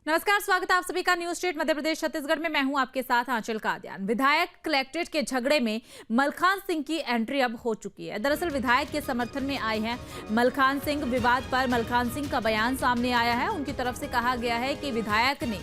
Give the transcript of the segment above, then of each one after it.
नमस्कार, स्वागत है आप सभी का न्यूज स्टेट मध्य प्रदेश छत्तीसगढ़ में। मैं हूं आपके साथ आंचल कादियान। विधायक कलेक्ट्रेट के झगड़े में मलखान सिंह की एंट्री अब हो चुकी है। दरअसल विधायक के समर्थन में आए हैं मलखान सिंह। विवाद पर मलखान सिंह का बयान सामने आया है। उनकी तरफ से कहा गया है कि विधायक ने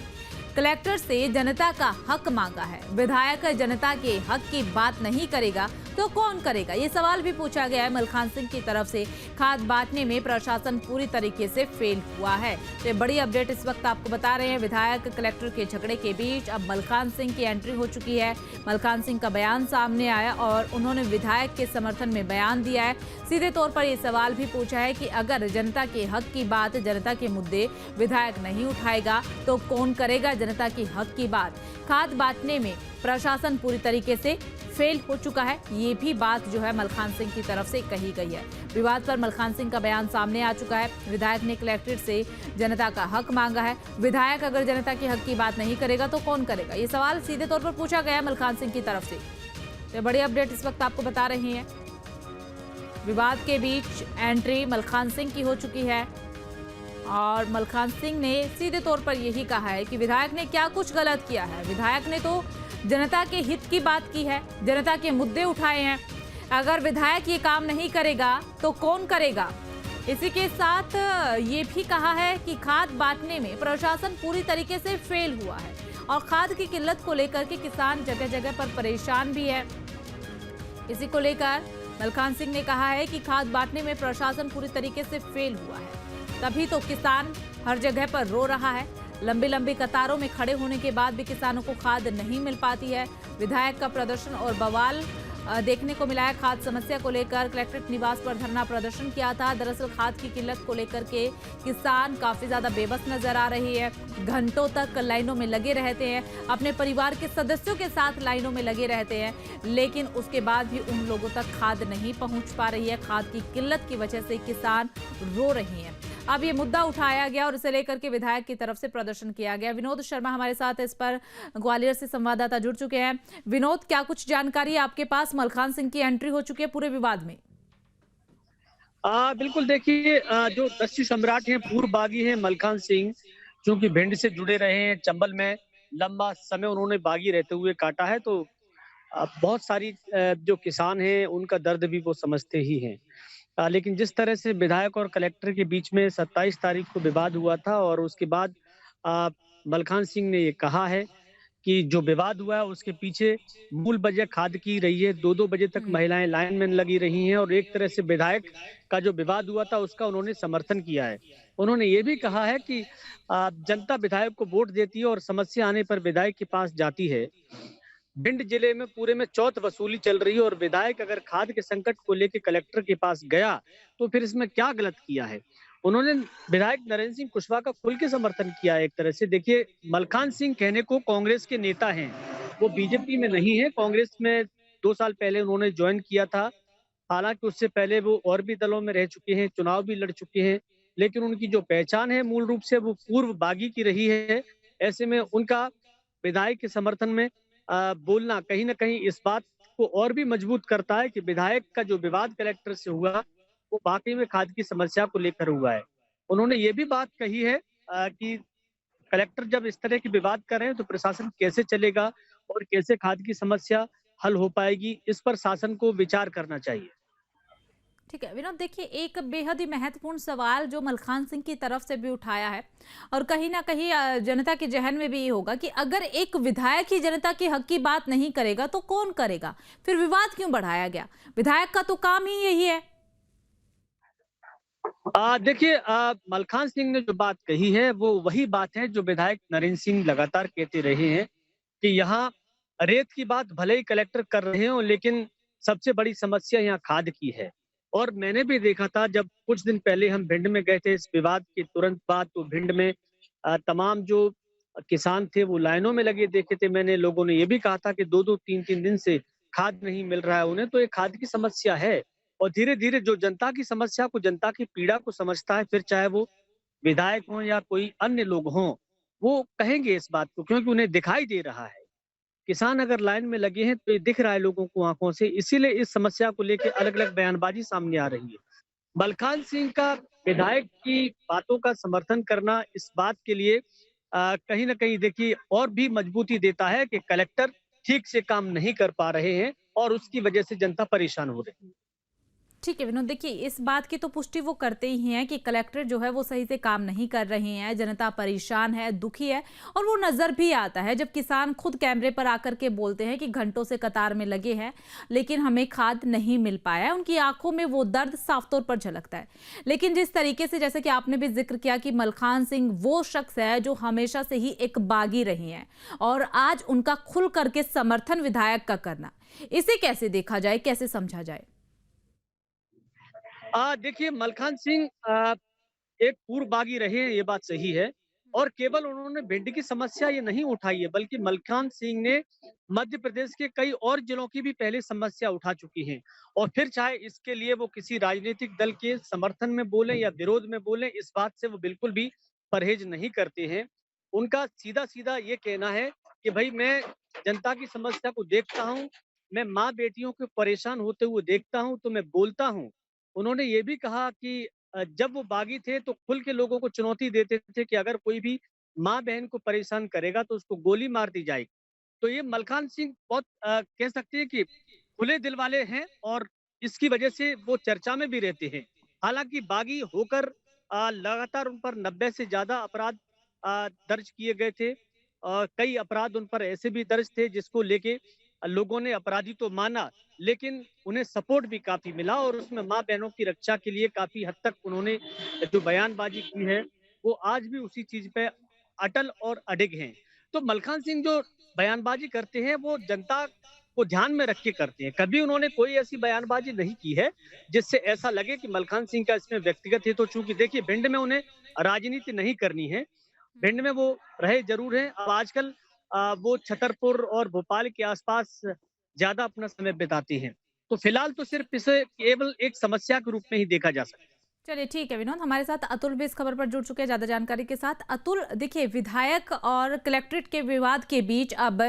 कलेक्टर से जनता का हक मांगा है। विधायक जनता के हक की बात नहीं करेगा तो कौन करेगा, ये सवाल भी पूछा गया है मलखान सिंह की तरफ से। खाद बांटने में प्रशासन पूरी तरीके से फेल हुआ है। तो ये बड़ी अपडेट इस वक्त आपको बता रहे हैं। विधायक कलेक्टर के झगड़े के बीच अब मलखान सिंह की एंट्री हो चुकी है। मलखान सिंह का बयान सामने आया और उन्होंने विधायक के समर्थन में बयान दिया है। सीधे तौर पर यह सवाल भी पूछा है कि अगर जनता के हक की बात, जनता के मुद्दे विधायक नहीं उठाएगा तो कौन करेगा जनता की हक की बात। खाद बांटने में प्रशासन पूरी तरीके से फेल हो चुका है, ये भी बात जो है मलखान सिंह की तरफ से कही गई है। विवाद पर मलखान सिंह का बयान सामने आ चुका है। विधायक ने कलेक्ट्रेट से जनता का हक मांगा है। विधायक अगर जनता के हक की बात नहीं करेगा तो कौन करेगा, ये सवाल सीधे तौर पर पूछा गया है मलखान सिंह की तरफ से। तो बड़ी अपडेट इस वक्त आपको बता रहे हैं। विवाद के बीच एंट्री मलखान सिंह की हो चुकी है और मलखान सिंह ने सीधे तौर पर यही कहा है कि विधायक ने क्या कुछ गलत किया है। विधायक ने तो जनता के हित की बात की है, जनता के मुद्दे उठाए हैं। अगर विधायक ये काम नहीं करेगा तो कौन करेगा। इसी के साथ ये भी कहा है कि खाद बांटने में प्रशासन पूरी तरीके से फेल हुआ है और खाद की किल्लत को लेकर के किसान जगह जगह पर परेशान भी है। इसी को लेकर मलखान सिंह ने कहा है कि खाद बांटने में प्रशासन पूरी तरीके से फेल हुआ है, तभी तो किसान हर जगह पर रो रहा है। लंबी लंबी कतारों में खड़े होने के बाद भी किसानों को खाद नहीं मिल पाती है। विधायक का प्रदर्शन और बवाल देखने को मिला है। खाद समस्या को लेकर कलेक्ट्रेट निवास पर धरना प्रदर्शन किया था। दरअसल खाद की किल्लत को लेकर के किसान काफी ज्यादा बेबस नजर आ रही है। घंटों तक लाइनों में लगे रहते हैं, अपने परिवार के सदस्यों के साथ लाइनों में लगे रहते हैं, लेकिन उसके बाद भी उन लोगों तक खाद नहीं पहुंच पा रही है। खाद की किल्लत की वजह से किसान रो रहे हैं। अब ये मुद्दा उठाया गया और इसे लेकर के विधायक की तरफ से प्रदर्शन किया गया। विनोद शर्मा हमारे साथ इस पर ग्वालियर से संवाददाता जुड़ चुके हैं। विनोद, क्या कुछ जानकारी आपके पास? मलखान सिंह की एंट्री हो चुकी है पूरे विवाद में। बिल्कुल देखिए, जो दस्यु सम्राट हैं, पूर्व बागी हैं मलखान सिंह, क्योंकि भिंड से जुड़े रहे हैं, चंबल में लंबा समय उन्होंने बागी रहते हुए काटा है, तो बहुत सारी जो किसान हैं उनका दर्द भी वो समझते ही हैं। लेकिन जिस तरह से विधायक और कलेक्टर के बीच में 27 तारीख को विवाद हुआ था और उसके बाद अ, मलखान सिंह ने ये कहा है कि जो विवाद हुआ है उसके पीछे मूल वजह खाद की रही है। 2-2 बजे तक महिलाएं लाइन में लगी रही हैं और एक तरह से विधायक का जो विवाद हुआ था उसका उन्होंने समर्थन किया है। उन्होंने ये भी कहा है कि जनता विधायक को वोट देती है और समस्या आने पर विधायक के पास जाती है। भिंड जिले में पूरे में चौथ वसूली चल रही है और विधायक अगर खाद के संकट को लेकर कलेक्टर के पास गया तो फिर इसमें क्या गलत किया है। उन्होंने विधायक नरेंद्र सिंह कुशवाहा का खुल के समर्थन किया है। एक तरह से देखिए, मलखान सिंह कहने को कांग्रेस के नेता हैं, वो बीजेपी में नहीं है। कांग्रेस में 2 साल पहले उन्होंने ज्वाइन किया था। हालांकि उससे पहले वो और भी दलों में रह चुके हैं, चुनाव भी लड़ चुके हैं, लेकिन उनकी जो पहचान है मूल रूप से वो पूर्व बागी की रही है। ऐसे में उनका विधायक के समर्थन में बोलना कहीं न कहीं इस बात को और भी मजबूत करता है कि विधायक का जो विवाद कलेक्टर से हुआ, वो वाक़ई में खाद की समस्या को लेकर हुआ है। उन्होंने ये भी बात कही है कि कलेक्टर जब इस तरह के विवाद कर रहे हैं, तो प्रशासन कैसे चलेगा और कैसे खाद की समस्या हल हो पाएगी, इस पर शासन को विचार करना चाहिए। ठीक है विनोद, देखिए एक बेहद ही महत्वपूर्ण सवाल जो मलखान सिंह की तरफ से भी उठाया है और कहीं ना कहीं जनता के जहन में भी ये होगा कि अगर एक विधायक ही जनता के हक की बात नहीं करेगा तो कौन करेगा। फिर विवाद क्यों बढ़ाया गया? विधायक का तो काम ही यही है। देखिए, मलखान सिंह ने जो बात कही है वो वही बात है जो विधायक नरेंद्र सिंह लगातार कहते रहे हैं कि यहाँ रेत की बात भले ही कलेक्टर कर रहे हो, लेकिन सबसे बड़ी समस्या यहाँ खाद की है। और मैंने भी देखा था जब कुछ दिन पहले हम भिंड में गए थे इस विवाद के तुरंत बाद, तो भिंड में तमाम जो किसान थे वो लाइनों में लगे देखे थे मैंने। लोगों ने ये भी कहा था कि 2-2 3-3 दिन से खाद नहीं मिल रहा है उन्हें, तो ये खाद की समस्या है। और धीरे-धीरे जो जनता की समस्या को, जनता की पीड़ा को समझता है, फिर चाहे वो विधायक हों या कोई अन्य लोग हों, वो कहेंगे इस बात को, क्योंकि उन्हें दिखाई दे रहा है। किसान अगर लाइन में लगे हैं तो ये दिख रहा है लोगों को आँखों से, इसीलिए इस समस्या को लेके अलग-अलग बयानबाज़ी सामने आ रही है। मलखान सिंह का विधायक की बातों का समर्थन करना इस बात के लिए कहीं न कहीं देखिए और भी मजबूती देता है कि कलेक्टर ठीक से काम नहीं कर पा रहे हैं और उसकी वजह से जनता परेशान हो रही है। ठीक है विनोद, देखिए इस बात की तो पुष्टि वो करते ही हैं कि कलेक्टर जो है वो सही से काम नहीं कर रहे हैं, जनता परेशान है, दुखी है। और वो नजर भी आता है जब किसान खुद कैमरे पर आकर के बोलते हैं कि घंटों से कतार में लगे हैं लेकिन हमें खाद नहीं मिल पाया है। उनकी आंखों में वो दर्द साफ तौर पर झलकता है। लेकिन जिस तरीके से, जैसे कि आपने भी जिक्र किया कि मलखान सिंह वो शख्स है जो हमेशा से ही एक बागी रही हैं, और आज उनका खुल करके समर्थन विधायक का करना, इसे कैसे देखा जाए, कैसे समझा जाए? देखिए मलखान सिंह एक पूर्वबागी रहे हैं, ये बात सही है। और केवल उन्होंने भिंड की समस्या ये नहीं उठाई है, बल्कि मलखान सिंह ने मध्य प्रदेश के कई और जिलों की भी पहले समस्या उठा चुकी हैं। और फिर चाहे इसके लिए वो किसी राजनीतिक दल के समर्थन में बोले या विरोध में बोले, इस बात से वो बिल्कुल भी परहेज नहीं करते हैं। उनका सीधा सीधा ये कहना है कि भाई मैं जनता की समस्या को देखता हूँ, मैं माँ बेटियों को परेशान होते हुए देखता हूँ तो मैं बोलता हूँ। उन्होंने ये भी कहा कि जब वो बागी थे तो खुल के लोगों को चुनौती देते थे कि अगर कोई भी माँ बहन को परेशान करेगा तो उसको गोली मार दी जाएगी। तो ये मलखान सिंह बहुत कह सकते हैं कि खुले दिल वाले हैं और इसकी वजह से वो चर्चा में भी रहते हैं। हालांकि बागी होकर लगातार उन पर 90 से ज्यादा अपराध दर्ज किए गए थे। कई अपराध उन पर ऐसे भी दर्ज थे जिसको लेके लोगों ने अपराधी तो माना, लेकिन उन्हें सपोर्ट भी काफ़ी मिला और उसमें माँ-बहनों की रक्षा के लिए काफ़ी हद तक उन्होंने जो बयानबाज़ी की है, वो आज भी उसी चीज़ पे अटल और अडिग हैं। तो मलखान सिंह जो बयानबाज़ी करते हैं, वो जनता को ध्यान में रख के करते हैं। कभी उन्होंने कोई ऐसी बयानबाज़ी नहीं की है, जिससे ऐसा लगे कि मलखान सिंह का इसमें व्यक्तिगत हित हो। चूँकि देखिए भिंड में उन्हें राजनीति नहीं करनी है, भिंड में वो रहे ज़रूर हैं। अब आजकल वो छतरपुर और भोपाल के आसपास ज़्यादा अपना समय बिताते हैं। तो फिलहाल तो सिर्फ़ इसे केवल एक समस्या के रूप में ही देखा जा सकता है। चलिए ठीक है विनोद, हमारे साथ अतुल भी इस खबर पर जुड़ चुके हैं ज़्यादा जानकारी के साथ। अतुल, देखिए विधायक और कलेक्ट्रेट के विवाद के बीच अब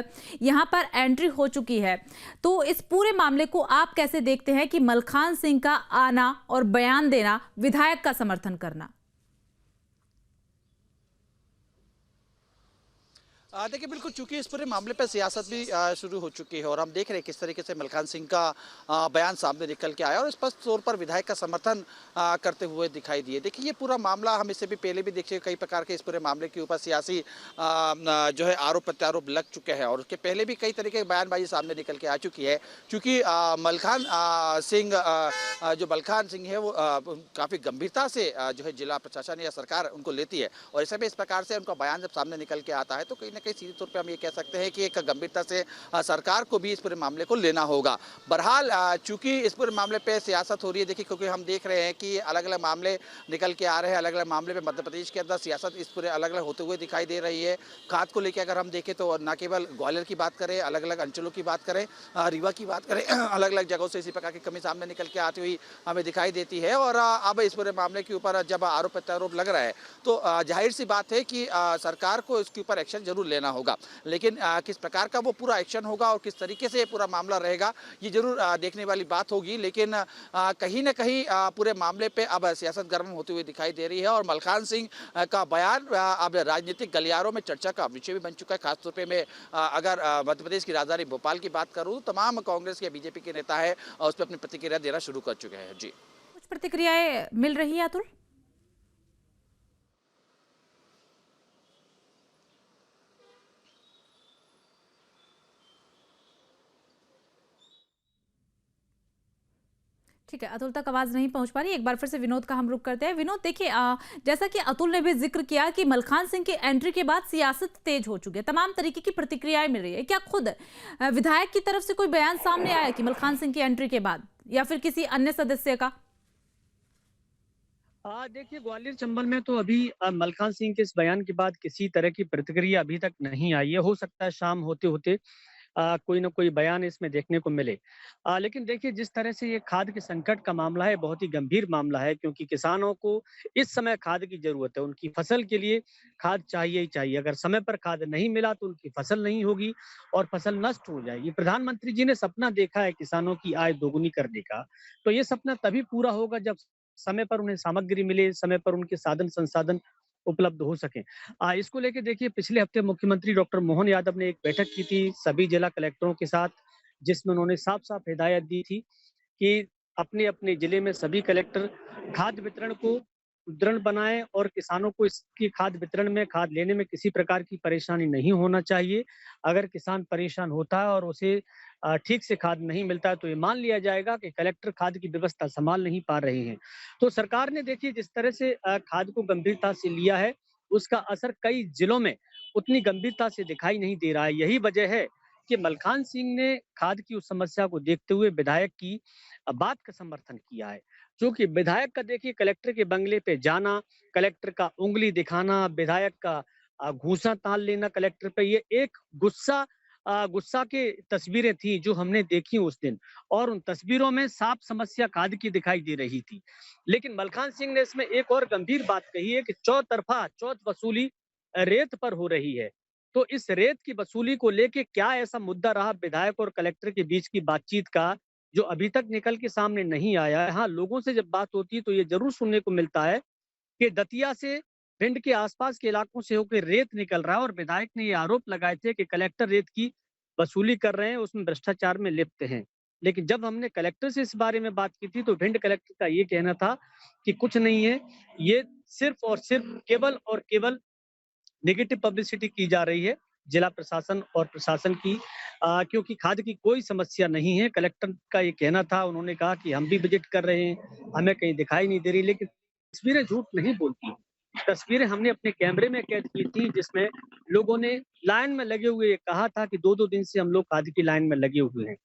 यहाँ पर एंट्री हो चुकी है, तो इस पूरे मामले को आप कैसे देखते हैं कि मलखान सिंह का आना और बयान देना, विधायक का समर्थन करना? देखिए बिल्कुल, चूंकि इस पूरे मामले पर सियासत भी शुरू हो चुकी है और हम देख रहे हैं किस तरीके से मलखान सिंह का बयान सामने निकल के आया और स्पष्ट तौर पर विधायक का समर्थन करते हुए दिखाई दिए। देखिए ये पूरा मामला हम इससे भी पहले भी देखिए कई प्रकार के इस पूरे मामले के ऊपर सियासी जो है आरोप प्रत्यारोप लग चुके हैं और उसके पहले भी कई तरीके की बयानबाजी सामने निकल के आ चुकी है। क्योंकि मलखान सिंह जो मलखान सिंह है वो काफ़ी गंभीरता से जो है जिला प्रशासन या सरकार उनको लेती है और ऐसे में इस प्रकार से उनका बयान जब सामने निकल के आता है तो कहीं ना कहीं सीधे तौर पे हम ये कह सकते हैं कि एक गंभीरता से सरकार को भी इस पूरे मामले को लेना होगा। बहरहाल चूंकि इस पूरे मामले पे सियासत हो रही है, देखिए क्योंकि हम देख रहे हैं कि अलग अलग मामले निकल के आ रहे हैं, अलग अलग मामले पे मध्य प्रदेश के अंदर सियासत इस पूरे अलग अलग होते हुए दिखाई दे रही है। खाद को लेकर अगर हम देखें तो न केवल ग्वालियर की बात करें, अलग अलग अंचलों की बात करें, रीवा की बात करें, अलग अलग जगहों से इसी प्रकार की कमी सामने निकल के आती हुई हमें दिखाई देती है। और अब इस पूरे मामले के ऊपर जब आरोप प्रत्यारोप लग रहा है तो जाहिर सी बात है कि सरकार को इसके ऊपर एक्शन जरूर लेना होगा, लेकिन किस प्रकार का वो पूरा एक्शन होगा और किस तरीके से पूरा मामला रहेगा ये जरूर देखने वाली बात होगी। लेकिन कहीं ना कहीं पूरे मामले पे अब सियासत गर्म होती हुई दिखाई दे रही है और मलखान सिंह का बयान अब राजनीतिक गलियारों में चर्चा का विषय भी बन चुका है। खासतौर पे मैं अगर मध्य प्रदेश की राजधानी भोपाल की बात करूँ, तमाम कांग्रेस के बीजेपी के नेता है और उस पर अपनी प्रतिक्रिया देना शुरू कर चुके हैं। जी, कुछ प्रतिक्रियाएं मिल रही है अतुल? ठीक है, अतुल तक आवाज नहीं पहुंच पा रही। एक बार फिर से विनोद का हम रुख करते हैं। विनोद, देखिए जैसा कि अतुल ने भी जिक्र किया कि मलखान सिंह की एंट्री के बाद सियासत तेज हो चुकी है, तमाम तरीके की प्रतिक्रियाएं मिल रही है। क्या खुद विधायक की तरफ से कोई बयान सामने आया कि मलखान सिंह की एंट्री के बाद, या फिर किसी अन्य सदस्य का? देखिए ग्वालियर चंबल में तो अभी मलखान सिंह के इस बयान के बाद किसी तरह की प्रतिक्रिया अभी तक नहीं आई है। हो सकता है शाम होते होते कोई ना कोई बयान इसमें देखने को मिले। लेकिन देखिए जिस तरह से ये खाद के संकट का मामला है, बहुत ही गंभीर मामला है, क्योंकि किसानों को इस समय खाद की जरूरत है। उनकी फसल के लिए खाद चाहिए ही चाहिए। अगर समय पर खाद नहीं मिला तो उनकी फसल नहीं होगी और फसल नष्ट हो जाएगी। प्रधानमंत्री जी ने सपना देखा है किसानों की आय दोगुनी करने का, तो ये सपना तभी पूरा होगा जब समय पर उन्हें सामग्री मिले, समय पर उनके साधन संसाधन उपलब्ध हो सकें। इसको लेके देखिए पिछले हफ्ते मुख्यमंत्री डॉक्टर मोहन यादव ने एक बैठक की थी सभी जिला कलेक्टरों के साथ, जिसमें उन्होंने साफ-साफ हिदायत दी थी कि अपने-अपने जिले में सभी कलेक्टर खाद वितरण को सुदृढ़ बनाएँ और किसानों को इसकी खाद वितरण में, खाद लेने में किसी प्रकार की परेशानी नहीं होना चाहिए। अगर किसान परेशान होता है और उसे ठीक से खाद नहीं मिलता है, तो ये मान लिया जाएगा कि कलेक्टर खाद की व्यवस्था सँभाल नहीं पा रहे हैं। तो सरकार ने देखिए जिस तरह से खाद को गंभीरता से लिया है, उसका असर कई जिलों में उतनी गंभीरता से दिखाई नहीं दे रहा है। यही वजह है कि मलखान सिंह ने खाद की उस समस्या को देखते हुए विधायक की बात का समर्थन किया है। क्योंकि विधायक का देखिए कलेक्टर के बंगले पे जाना, कलेक्टर का उँगली दिखाना, विधायक का घूंसा तान लेना कलेक्टर पे, ये एक गुस्सा की तस्वीरें थी जो हमने देखी उस दिन और उन तस्वीरों में साफ समस्या खाद की दिखाई दे रही थी। लेकिन मलखान सिंह ने इसमें एक और गंभीर बात कही है कि चौतरफा चौथ वसूली रेत पर हो रही है। तो इस रेत की वसूली को लेके क्या ऐसा मुद्दा रहा विधायक और कलेक्टर के बीच की बातचीत का, जो अभी तक निकल के सामने नहीं आया है। हाँ, लोगों से जब बात होती है तो ये ज़रूर सुनने को मिलता है कि दतिया से भिंड के आसपास के इलाकों से होकर रेत निकल रहा है और विधायक ने ये आरोप लगाए थे कि कलेक्टर रेत की वसूली कर रहे हैं, उसमें भ्रष्टाचार में लिप्त हैं। लेकिन जब हमने कलेक्टर से इस बारे में बात की थी तो भिंड कलेक्टर का ये कहना था कि कुछ नहीं है, ये सिर्फ और सिर्फ केवल और केवल नेगेटिव पब्लिसिटी की जा रही है जिला प्रशासन और प्रशासन की, क्योंकि खाद की कोई समस्या नहीं है। कलेक्टर का ये कहना था, उन्होंने कहा कि हम भी विजिट कर रहे हैं, हमें कहीं दिखाई नहीं दे रही, लेकिन तस्वीरें झूठ नहीं बोलती। तस्वीरें हमने अपने कैमरे में कैद की थी जिसमें लोगों ने लाइन में लगे हुए ये कहा था कि 2-2 दिन से हम लोग खाद की लाइन में लगे हुए हैं।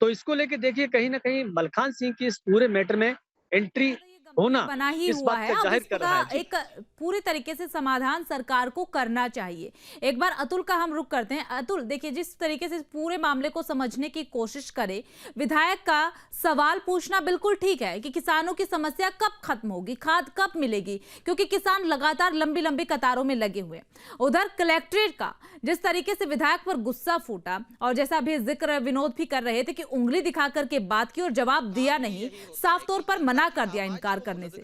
तो इसको लेके देखिए कहीं न कहीं मलखान सिंह की इस पूरे मैटर में एंट्री ज्यादा ये गंभीर होना बना ही इस हुआ बात है। का अब ज़ाहिर कर इसका रहा है। जी। एक पूरी तरीके से समाधान सरकार को करना चाहिए। एक बार अतुल का हम रुख करते हैं। अतुल, देखिए जिस तरीके से पूरे मामले को समझने की कोशिश करे, विधायक का सवाल पूछना बिल्कुल ठीक है कि किसानों की समस्या कब खत्म होगी, खाद कब मिलेगी, क्योंकि किसान लगातार लंबी लंबी कतारों में लगे हुए हैं। उधर कलेक्ट्रेट का जिस तरीके से विधायक पर गुस्सा फूटा और जैसा अभी जिक्र विनोद भी कर रहे थे कि उंगली दिखा करके बात की और जवाब दिया नहीं, साफ तौर पर मना कर दिया इनकार करने से।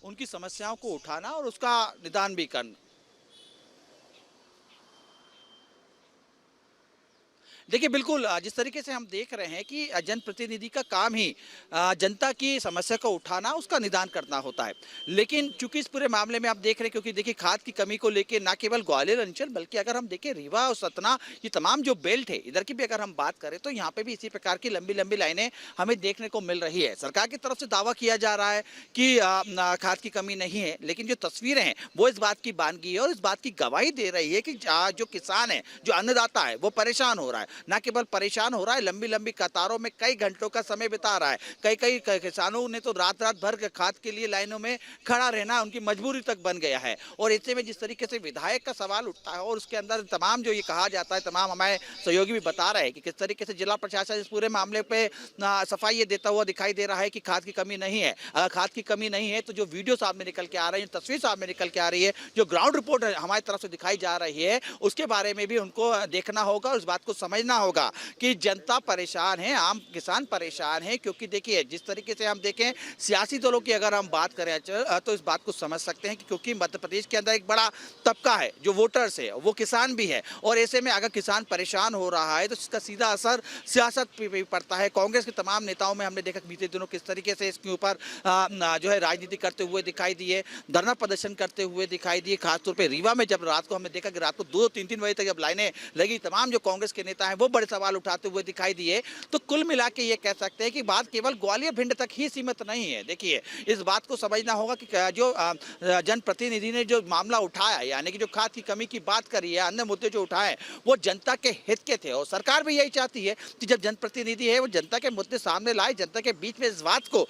उनकी समस्याओं को उठाना और उसका निदान भी करना। देखिए बिल्कुल जिस तरीके से हम देख रहे हैं कि जनप्रतिनिधि का काम ही जनता की समस्या को उठाना, उसका निदान करना होता है। लेकिन चूंकि इस पूरे मामले में आप देख रहे हैं, क्योंकि देखिए खाद की कमी को लेकर ना केवल ग्वालियर अंचल बल्कि अगर हम देखें रीवा और सतना, ये तमाम जो बेल्ट है इधर की भी अगर हम बात करें तो यहाँ पे भी इसी प्रकार की लंबी लंबी लाइनें हमें देखने को मिल रही है। सरकार की तरफ से दावा किया जा रहा है कि खाद की कमी नहीं है, लेकिन जो तस्वीरें हैं वो इस बात की बानगी है और इस बात की गवाही दे रही है कि जो किसान है, जो अन्नदाता है, वो परेशान हो रहा है। ना केवल परेशान हो रहा है, लंबी लंबी कतारों में कई घंटों का समय बिता रहा है। कई किसानों ने तो रात रात भर खाद के लिए लाइनों में खड़ा रहना उनकी मजबूरी तक बन गया है। और ऐसे में जिस तरीके से विधायक का सवाल उठता है और उसके अंदर तमाम जो ये कहा जाता है, तमाम हमारे सहयोगी भी बता रहे हैं कि किस तरीके से जिला प्रशासन इस पूरे मामले पे सफाई ये देता हुआ दिखाई दे रहा है कि खाद की कमी नहीं है। अगर खाद की कमी नहीं है तो जो वीडियो सामने निकल के आ रही है, तस्वीर सामने निकल के आ रही है, जो ग्राउंड रिपोर्ट हमारी तरफ से दिखाई जा रही है, उसके बारे में भी उनको देखना होगा और इस बात को समझना होगा कि जनता परेशान है, आम किसान परेशान है। क्योंकि देखिए जिस तरीके से हम देखें सियासी दलों की अगर हम बात करें तो इस बात को समझ सकते हैं कि क्योंकि मध्य प्रदेश के अंदर एक बड़ा तबका है जो वोटर्स है, वो किसान भी है और ऐसे में अगर किसान परेशान हो रहा है तो इसका सीधा असर सियासत पे भी पड़ता है। कांग्रेस के तमाम नेताओं में हमने देखा बीते दिनों किस तरीके से इसके ऊपर जो है राजनीति करते हुए दिखाई दिए, धरना प्रदर्शन करते हुए दिखाई दिए। खासतौर पर रीवा में जब रात को हमने देखा कि रात को 2-3 बजे तक जब लाइनें लगी, तमाम जो कांग्रेस के नेता हैं वो बड़े सवाल उठाते हुए दिखाई दिए। तो कुल मिला के ये कह सकते हैं कि बात केवल ग्वालियर भिंड तक ही सीमित नहीं है। देखिए इस बात को समझना होगा कि जो जनप्रतिनिधि ने जो मामला उठाया, यानी कि जो खाद की कमी की बात करी है, अन्य मुद्दे जो उठाए वो जनता के हित के थे और सरकार भी यही चाहती है कि जब जनप्रतिनिधि है वो जनता के मुद्दे सामने लाए, जनता के बीच में इस बात को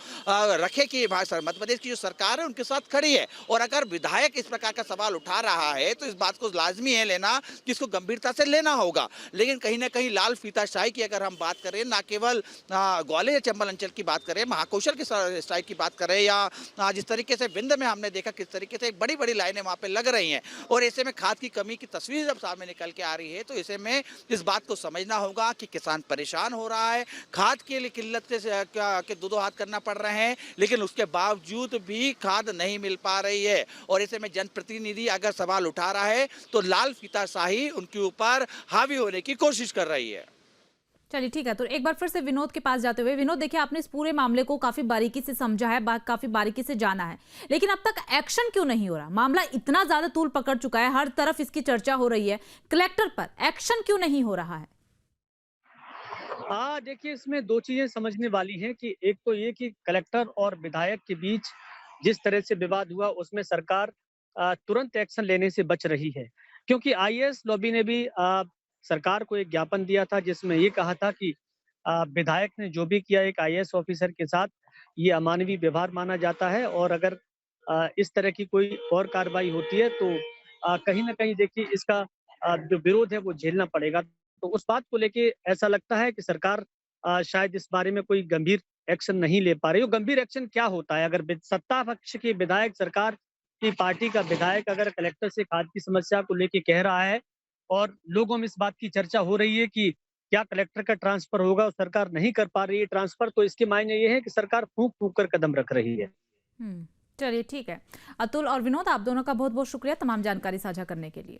रखे कि मध्य प्रदेश की जो सरकार है उनके साथ खड़ी है। और अगर विधायक इस प्रकार का सवाल उठा रहा है तो इस बात को लाजमी है लेना कि इसको गंभीरता से लेना होगा। लेकिन कहीं ना कहीं लाल फीताशाही की अगर हम बात करें, ना केवल ग्वालियर या चंबल अंचल की बात करें, महाकौशल के स्ट्राइक की बात करें, या जिस तरीके से विंध्य में हमने देखा किस तरीके से बड़ी बड़ी लाइनें वहाँ पे लग रही हैं, और ऐसे में खाद की कमी की तस्वीर जब सामने निकल के आ रही है, तो ऐसे में इस बात को समझना होगा कि किसान परेशान हो रहा है, खाद के लिए किल्लत के दो हाथ करना पड़ रहे हैं, लेकिन उसके बावजूद भी खाद नहीं मिल पा रही है। और ऐसे में जनप्रतिनिधि अगर सवाल उठा रहा है तो लाल फीताशाही उनके ऊपर हावी होने की कोशिश कर रही है। चलिए ठीक है, तो एक बार फिर से विनोद के पास जाते हुए, विनोद देखिए आपने इस पूरे मामले को काफी बारीकी से समझा है, काफी बारीकी से जाना है, लेकिन अब तक एक्शन क्यों नहीं हो रहा? मामला इतना ज्यादा तूल पकड़ चुका है, हर तरफ इसकी चर्चा हो रही है, कलेक्टर पर एक्शन क्यों नहीं हो रहा है? देखिए इसमें 2 चीज़ें समझने वाली हैं कि एक तो ये कि कलेक्टर और विधायक के बीच जिस तरह से विवाद हुआ उसमें सरकार तुरंत एक्शन लेने से बच रही है। क्योंकि आईएएस लॉबी ने भी सरकार को एक ज्ञापन दिया था जिसमें ये कहा था कि विधायक ने जो भी किया एक आईएएस ऑफिसर के साथ ये अमानवीय व्यवहार माना जाता है और अगर इस तरह की कोई और कार्रवाई होती है तो कहीं न कहीं देखिए इसका जो विरोध है वो झेलना पड़ेगा। तो उस बात को लेके ऐसा लगता है कि सरकार शायद इस बारे में कोई गंभीर एक्शन नहीं ले पा रही है। गंभीर एक्शन क्या होता है? अगर सत्ता पक्ष के विधायक, सरकार की पार्टी का विधायक अगर कलेक्टर से खाद की समस्या को लेके कह रहा है और लोगों में इस बात की चर्चा हो रही है कि क्या कलेक्टर का ट्रांसफर होगा और सरकार नहीं कर पा रही है ट्रांसफर, तो इसके मायने ये है कि सरकार फूँक-फूँक कर कदम रख रही है। चलिए ठीक है। अतुल और विनोद, आप दोनों का बहुत बहुत शुक्रिया तमाम जानकारी साझा करने के लिए।